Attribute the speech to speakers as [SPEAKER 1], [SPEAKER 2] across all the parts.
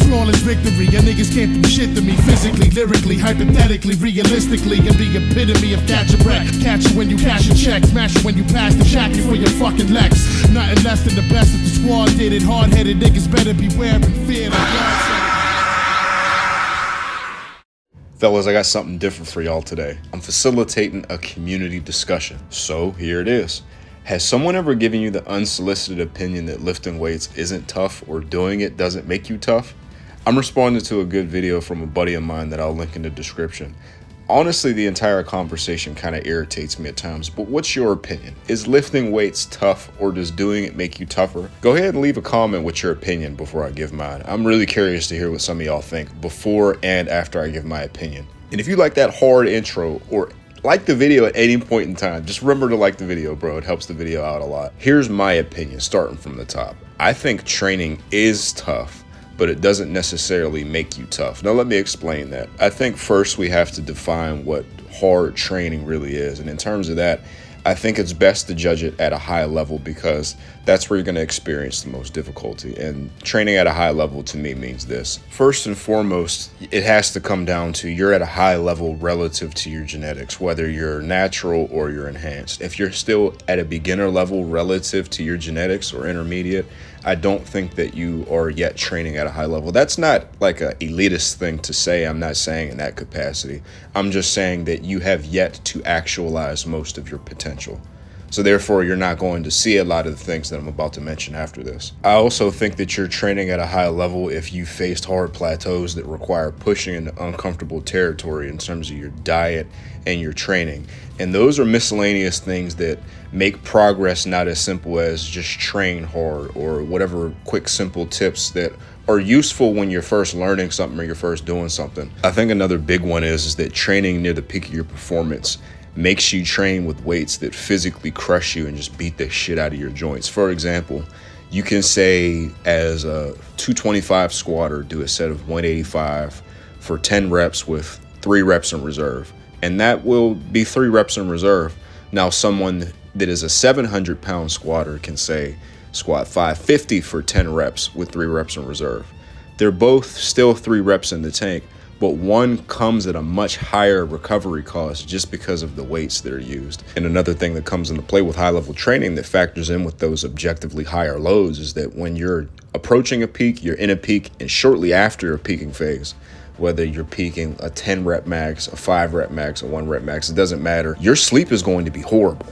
[SPEAKER 1] flawless victory. Your niggas can't do shit to me physically, lyrically, hypothetically, realistically. And the epitome of catch a wreck. Catch you when you cash a check, smash you when you pass the shack before your fucking Lex. Nothing less than the best if the squad did it. Hard-headed niggas better beware and fear.
[SPEAKER 2] Fellas, I got something different for y'all today. I'm facilitating a community discussion. So here it is. Has someone ever given you the unsolicited opinion that lifting weights isn't tough or doing it doesn't make you tough? I'm responding to a good video from a buddy of mine that I'll link in the description. Honestly, the entire conversation kind of irritates me at times, but what's your opinion? Is lifting weights tough or does doing it make you tougher? Go ahead and leave a comment with your opinion before I give mine. I'm really curious to hear what some of y'all think before and after I give my opinion. And if you like that hard intro or like the video at any point in time, just remember to like the video, bro. It helps the video out a lot. Here's my opinion, starting from the top. I think training is tough, but it doesn't necessarily make you tough. Now, let me explain that. I think first we have to define what hard training really is. And in terms of that, I think it's best to judge it at a high level because that's where you're gonna experience the most difficulty. And training at a high level to me means this. First and foremost, it has to come down to you're at a high level relative to your genetics, whether you're natural or you're enhanced. If you're still at a beginner level relative to your genetics or intermediate, I don't think that you are yet training at a high level. That's not like an elitist thing to say. I'm not saying in that capacity. I'm just saying that you have yet to actualize most of your potential. So therefore, you're not going to see a lot of the things that I'm about to mention after this. I also think that you're training at a high level if you faced hard plateaus that require pushing into uncomfortable territory in terms of your diet and your training. And those are miscellaneous things that make progress not as simple as just train hard or whatever quick, simple tips that are useful when you're first learning something or you're first doing something. I think another big one is that training near the peak of your performance makes you train with weights that physically crush you and just beat the shit out of your joints. For example, you can say as a 225 squatter, do a set of 185 for 10 reps with 3 reps in reserve. And that will be 3 reps in reserve. Now, someone that is a 700 pound squatter can say squat 550 for 10 reps with 3 reps in reserve. They're both still 3 reps in the tank, but one comes at a much higher recovery cost just because of the weights that are used. And another thing that comes into play with high level training that factors in with those objectively higher loads is that when you're approaching a peak, you're in a peak, and shortly after your peaking phase, whether you're peaking a 10 rep max, a 5 rep max, a 1 rep max, it doesn't matter. Your sleep is going to be horrible.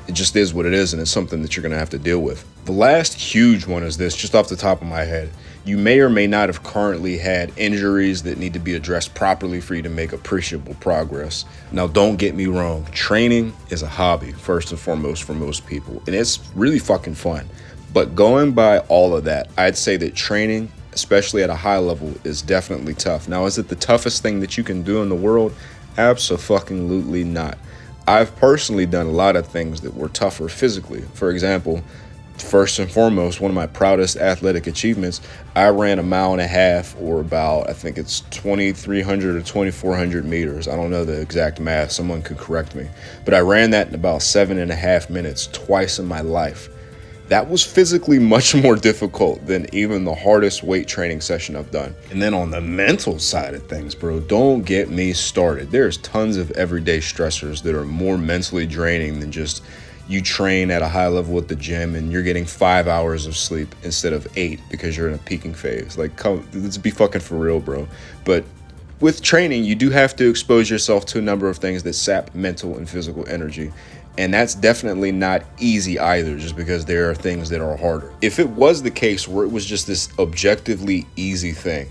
[SPEAKER 2] It just is what it is, and it's something that you're gonna have to deal with. The last huge one is this, just off the top of my head. You may or may not have currently had injuries that need to be addressed properly for you to make appreciable progress. Now, don't get me wrong. Training is a hobby, first and foremost, for most people, and it's really fucking fun. But going by all of that, I'd say that training, especially at a high level, is definitely tough. Now, is it the toughest thing that you can do in the world? Abso-fucking-lutely not. I've personally done a lot of things that were tougher physically. For example, first and foremost, one of my proudest athletic achievements, I ran a 1.5 miles or about, I think it's 2,300 or 2,400 meters. I don't know the exact math. Someone could correct me. But I ran that in about 7.5 minutes twice in my life. That was physically much more difficult than even the hardest weight training session I've done. And then on the mental side of things, bro, don't get me started. There's tons of everyday stressors that are more mentally draining than just you train at a high level at the gym and you're getting 5 hours of sleep instead of 8 because you're in a peaking phase. Like, come, let's be fucking for real, bro. But with training, you do have to expose yourself to a number of things that sap mental and physical energy. And that's definitely not easy either, just because there are things that are harder. If it was the case where it was just this objectively easy thing,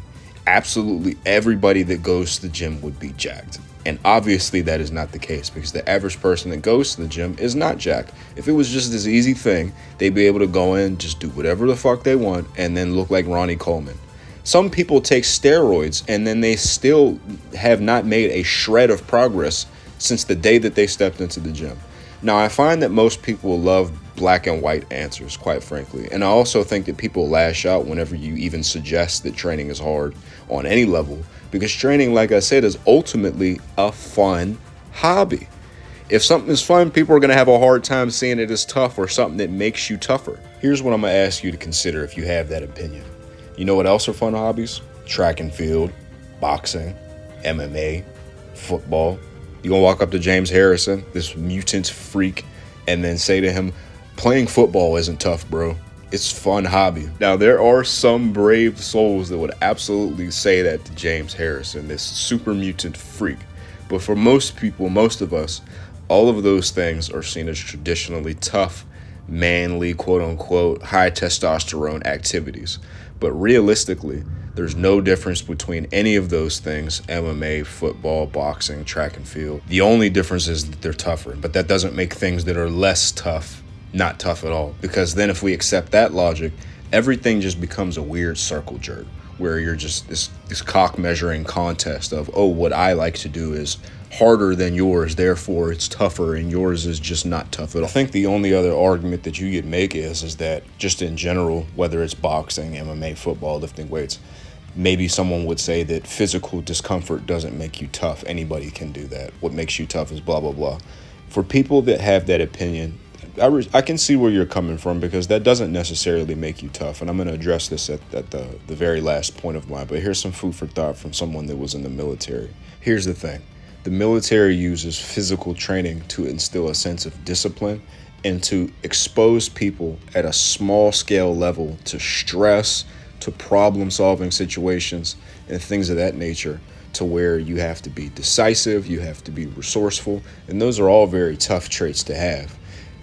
[SPEAKER 2] absolutely everybody that goes to the gym would be jacked. And obviously that is not the case because the average person that goes to the gym is not jacked. If it was just this easy thing, they'd be able to go in, just do whatever the fuck they want, and then look like Ronnie Coleman. Some people take steroids and then they still have not made a shred of progress since the day that they stepped into the gym. Now, I find that most people love black and white answers, quite frankly. And I also think that people lash out whenever you even suggest that training is hard on any level, because training, like I said, is ultimately a fun hobby. If something is fun, people are going to have a hard time seeing it as tough or something that makes you tougher. Here's what I'm going to ask you to consider if you have that opinion. You know what else are fun hobbies? track and field, boxing, MMA, football. You gonna walk up to James Harrison, this mutant freak, and then say to him, playing football isn't tough, bro. It's a fun hobby. Now, there are some brave souls that would absolutely say that to James Harrison, this super mutant freak. But for most people, most of us, all of those things are seen as traditionally tough, manly, quote unquote, high testosterone activities. But realistically, there's no difference between any of those things: MMA, football, boxing, track and field. The only difference is that they're tougher, but that doesn't make things that are less tough not tough at all. Because then if we accept that logic, everything just becomes a weird circle jerk where you're just this cock measuring contest of, oh, what I like to do is harder than yours, therefore it's tougher, and yours is just not tough at all. I think the only other argument that you could make is that just in general, whether it's boxing, MMA, football, lifting weights, maybe someone would say that physical discomfort doesn't make you tough. Anybody can do that. What makes you tough is blah, blah, blah. For people that have that opinion, I can see where you're coming from, because that doesn't necessarily make you tough. And I'm going to address this at the very last point of mine. But here's some food for thought from someone that was in the military. Here's the thing. The military uses physical training to instill a sense of discipline and to expose people at a small scale level to stress, to problem solving situations and things of that nature, to where you have to be decisive, you have to be resourceful. And those are all very tough traits to have.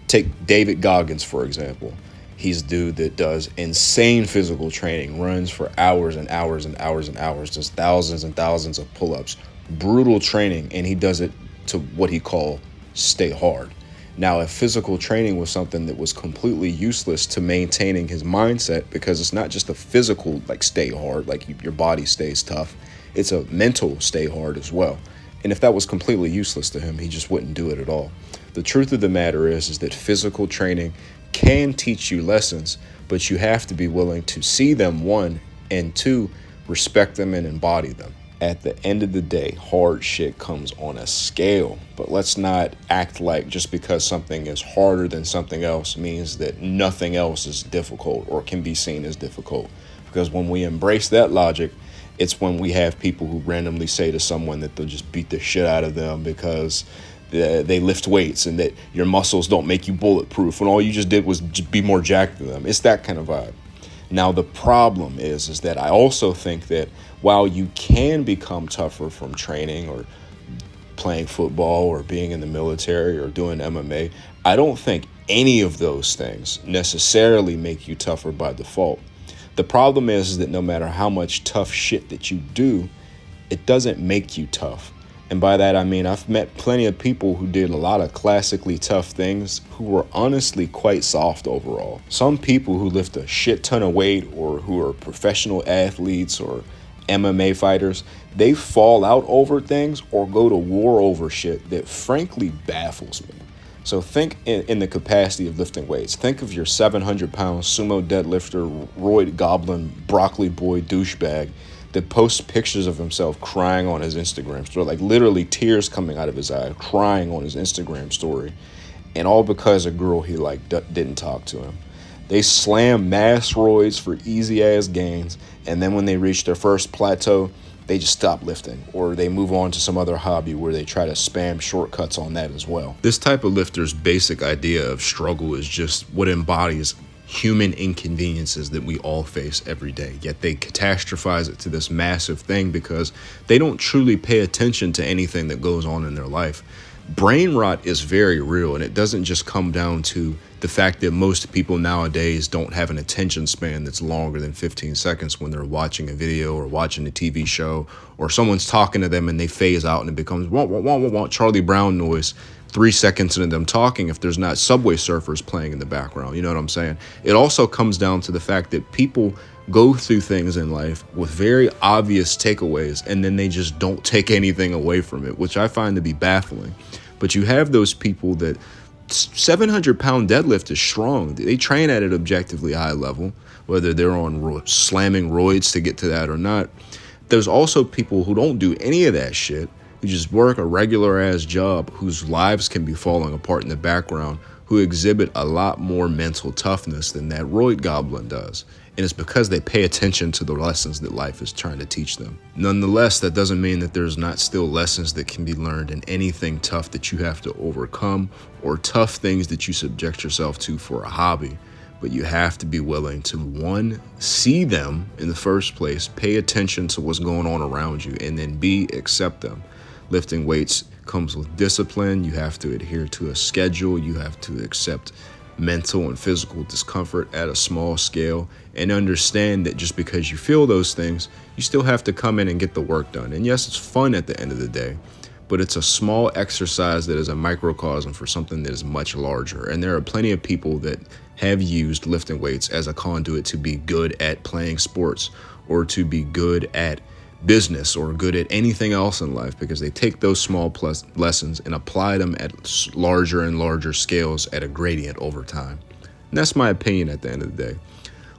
[SPEAKER 2] Take David Goggins, for example. He's a dude that does insane physical training, runs for hours and hours and hours and hours, does thousands and thousands of pull-ups, brutal training, and he does it to what he calls stay hard. Now, if physical training was something that was completely useless to maintaining his mindset, because it's not just a physical, like, stay hard, like your body stays tough, it's a mental stay hard as well. And if that was completely useless to him, he just wouldn't do it at all. The truth of the matter is that physical training can teach you lessons, but you have to be willing to see them, one, and two, respect them and embody them. At the end of the day, hard shit comes on a scale, but let's not act like just because something is harder than something else means that nothing else is difficult or can be seen as difficult. Because when we embrace that logic, it's when we have people who randomly say to someone that they'll just beat the shit out of them because they lift weights and that your muscles don't make you bulletproof and all you just did was be more jacked than them. It's that kind of vibe. Now, the problem is that I also think that while you can become tougher from training or playing football or being in the military or doing MMA, I don't think any of those things necessarily make you tougher by default. The problem is that no matter how much tough shit that you do, it doesn't make you tough. And by that, I mean, I've met plenty of people who did a lot of classically tough things who were honestly quite soft overall. Some people who lift a shit ton of weight or who are professional athletes or MMA fighters, they fall out over things or go to war over shit that frankly baffles me. So think in the capacity of lifting weights. Think of your 700-pound sumo deadlifter, roid goblin, broccoli boy douchebag that posts pictures of himself crying on his Instagram story, like literally tears coming out of his eye, crying on his Instagram story, and all because a girl he liked didn't talk to him. They slam mass roids for easy ass gains, and then when they reach their first plateau, they just stop lifting, or they move on to some other hobby where they try to spam shortcuts on that as well. This type of lifter's basic idea of struggle is just what embodies human inconveniences that we all face every day, yet they catastrophize it to this massive thing because they don't truly pay attention to anything that goes on in their life. Brain rot is very real, and it doesn't just come down to the fact that most people nowadays don't have an attention span that's longer than 15 seconds when they're watching a video or watching a TV show, or someone's talking to them and they phase out and it becomes wah, wah, wah, wah, wah, Charlie Brown noise 3 seconds into them talking if there's not Subway Surfers playing in the background. You know what I'm saying? It also comes down to the fact that people go through things in life with very obvious takeaways and then they just don't take anything away from it, which I find to be baffling. But you have those people that 700-pound deadlift is strong. They train at an objectively high level, whether they're on slamming roids to get to that or not. There's also people who don't do any of that shit, who just work a regular ass job, whose lives can be falling apart in the background, who exhibit a lot more mental toughness than that roid goblin does. And it's because they pay attention to the lessons that life is trying to teach them. Nonetheless, that doesn't mean that there's not still lessons that can be learned in anything tough that you have to overcome or tough things that you subject yourself to for a hobby. But you have to be willing to, one, see them in the first place, pay attention to what's going on around you, and then B, accept them. Lifting weights comes with discipline. You have to adhere to a schedule. You have to accept mental and physical discomfort at a small scale and understand that just because you feel those things, you still have to come in and get the work done. And yes, it's fun at the end of the day, but it's a small exercise that is a microcosm for something that is much larger. And there are plenty of people that have used lifting weights as a conduit to be good at playing sports or to be good at business or good at anything else in life, because they take those small lessons and apply them at larger and larger scales at a gradient over time. And that's my opinion at the end of the day.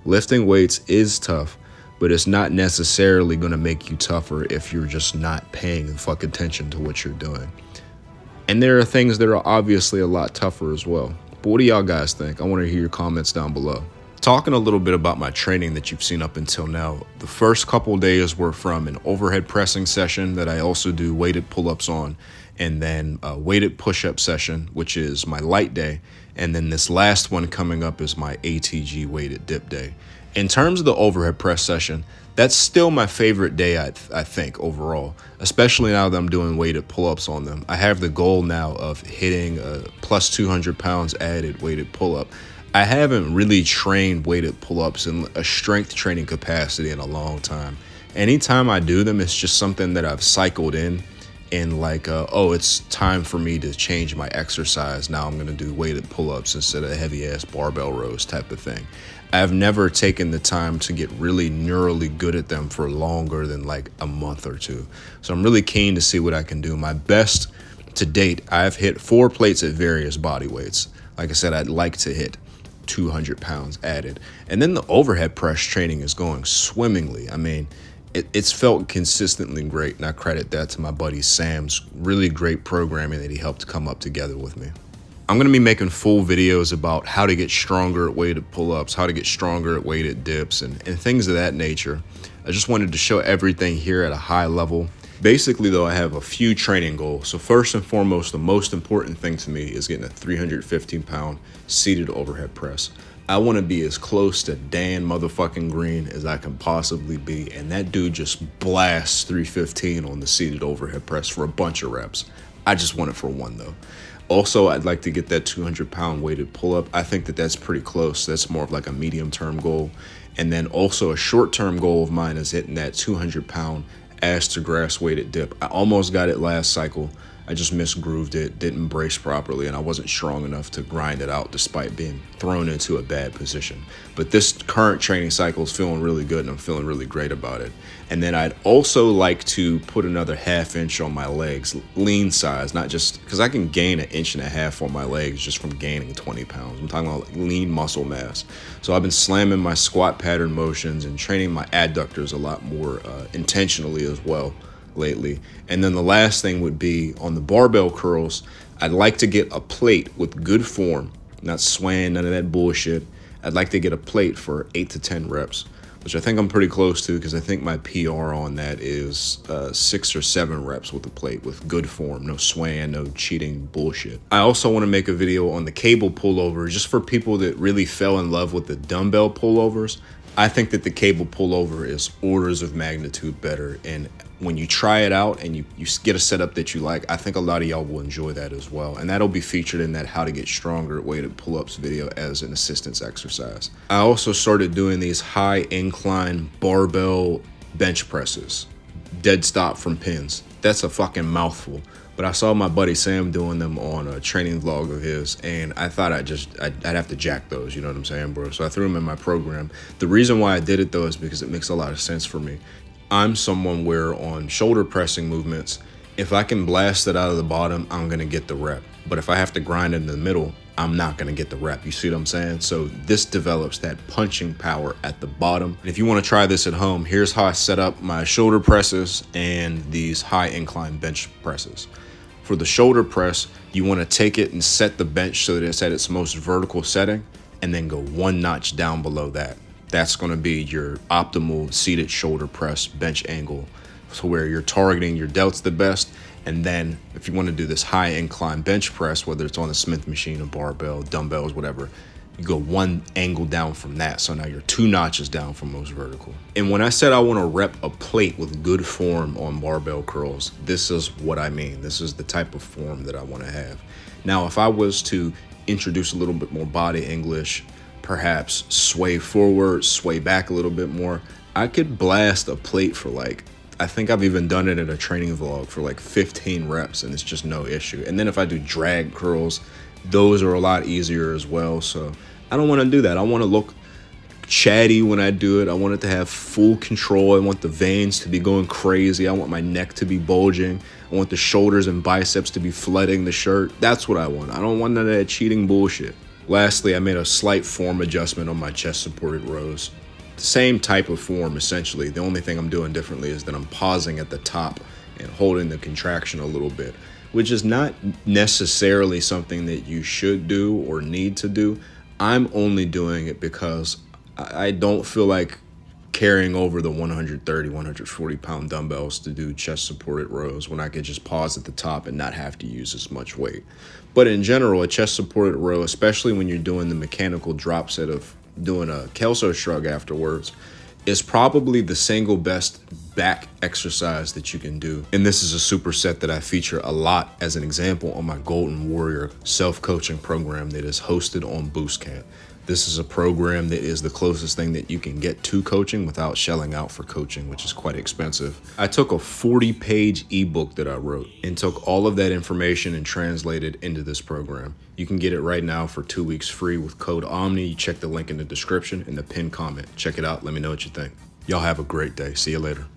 [SPEAKER 2] Lifting weights is tough, but it's not necessarily going to make you tougher if you're just not paying the fuck attention to what you're doing. And there are things that are obviously a lot tougher as well. But what do y'all guys think? I want to hear your comments down below. Talking a little bit about my training that you've seen up until now, the first couple days were from an overhead pressing session that I also do weighted pull-ups on, and then a weighted push-up session, which is my light day, and then this last one coming up is my ATG weighted dip day. In terms of the overhead press session, that's still my favorite day, I think, overall, especially now that I'm doing weighted pull-ups on them. I have the goal now of hitting a plus 200 pounds added weighted pull-up. I haven't really trained weighted pull-ups in a strength training capacity in a long time. Anytime I do them, it's just something that I've cycled in like, oh, it's time for me to change my exercise. Now I'm going to do weighted pull-ups instead of heavy-ass barbell rows type of thing. I've never taken the time to get really neurally good at them for longer than like a month or two. So I'm really keen to see what I can do. My best to date, I've hit 4 plates at various body weights. Like I said, I'd like to hit 200 pounds added. And then the overhead press training is going swimmingly. I mean, it's felt consistently great, and I credit that to my buddy Sam's really great programming that he helped come up together with me. I'm going to be making full videos about how to get stronger at weighted pull-ups, how to get stronger at weighted dips, and things of that nature. I just wanted to show everything here at a high level. Basically, though, I have a few training goals. So first and foremost, the most important thing to me is getting a 315-pound seated overhead press. I want to be as close to Dan motherfucking Green as I can possibly be, and that dude just blasts 315 on the seated overhead press for a bunch of reps. I just want it for one, though. Also, I'd like to get that 200-pound weighted pull-up. I think that that's pretty close. That's more of like a medium-term goal. And then also a short-term goal of mine is hitting that 200-pound ass to grass weighted dip. I almost got it last cycle. I just misgrooved it, didn't brace properly, and I wasn't strong enough to grind it out despite being thrown into a bad position. But this current training cycle is feeling really good, and I'm feeling really great about it. And then I'd also like to put another ½ inch on my legs, lean size, not just because I can gain 1.5 inches on my legs just from gaining 20 pounds. I'm talking about lean muscle mass. So I've been slamming my squat pattern motions and training my adductors a lot more intentionally as well lately. And then the last thing would be on the barbell curls. I'd like to get a plate with good form, not swaying, none of that bullshit. I'd like to get a plate for 8 to 10 reps, which I think I'm pretty close to, because I think my PR on that is 6 or 7 reps with the plate with good form, no swaying, no cheating bullshit. I also want to make a video on the cable pullover just for people that really fell in love with the dumbbell pullovers. I think that the cable pullover is orders of magnitude better, and when you try it out and you get a setup that you like, I think a lot of y'all will enjoy that as well. And that'll be featured in that how to get stronger at weighted pull-ups video as an assistance exercise. I also started doing these high incline barbell bench presses, dead stop from pins. That's a fucking mouthful. But I saw my buddy Sam doing them on a training vlog of his, and I thought I'd have to jack those, you know what I'm saying, bro? So I threw them in my program. The reason why I did it, though, is because it makes a lot of sense for me. I'm someone where on shoulder pressing movements, if I can blast it out of the bottom, I'm going to get the rep. But if I have to grind it in the middle, I'm not going to get the rep. You see what I'm saying? So this develops that punching power at the bottom. And if you want to try this at home, here's how I set up my shoulder presses and these high incline bench presses. For the shoulder press, you want to take it and set the bench so that it's at its most vertical setting, and then go 1 notch down below that. That's going to be your optimal seated shoulder press bench angle, so where you're targeting your delts the best. And then if you want to do this high incline bench press, whether it's on a Smith machine, a barbell, dumbbells, whatever, you go one angle down from that. So now you're 2 notches down from most vertical. And when I said I want to rep a plate with good form on barbell curls, this is what I mean. This is the type of form that I want to have. Now, if I was to introduce a little bit more body English, perhaps sway forward, sway back a little bit more, I could blast a plate for like, I think I've even done it in a training vlog for like 15 reps, and it's just no issue. And then if I do drag curls, those are a lot easier as well. So I don't want to do that. I want to look chatty when I do it. I want it to have full control. I want the veins to be going crazy. I want my neck to be bulging. I want the shoulders and biceps to be flooding the shirt. That's what I want. I don't want none of that cheating bullshit. Lastly, I made a slight form adjustment on my chest supported rows. The same type of form, essentially. The only thing I'm doing differently is that I'm pausing at the top and holding the contraction a little bit, which is not necessarily something that you should do or need to do. I'm only doing it because I don't feel like carrying over the 130, 140 pound dumbbells to do chest supported rows when I could just pause at the top and not have to use as much weight. But in general, a chest supported row, especially when you're doing the mechanical drop set of doing a Kelso shrug afterwards, is probably the single best back exercise that you can do. And this is a superset that I feature a lot as an example on my Golden Warrior self-coaching program that is hosted on Boostcamp. This is a program that is the closest thing that you can get to coaching without shelling out for coaching, which is quite expensive. I took a 40-page ebook that I wrote and took all of that information and translated into this program. You can get it right now for 2 weeks free with code OMNI. You check the link in the description and the pinned comment. Check it out. Let me know what you think. Y'all have a great day. See you later.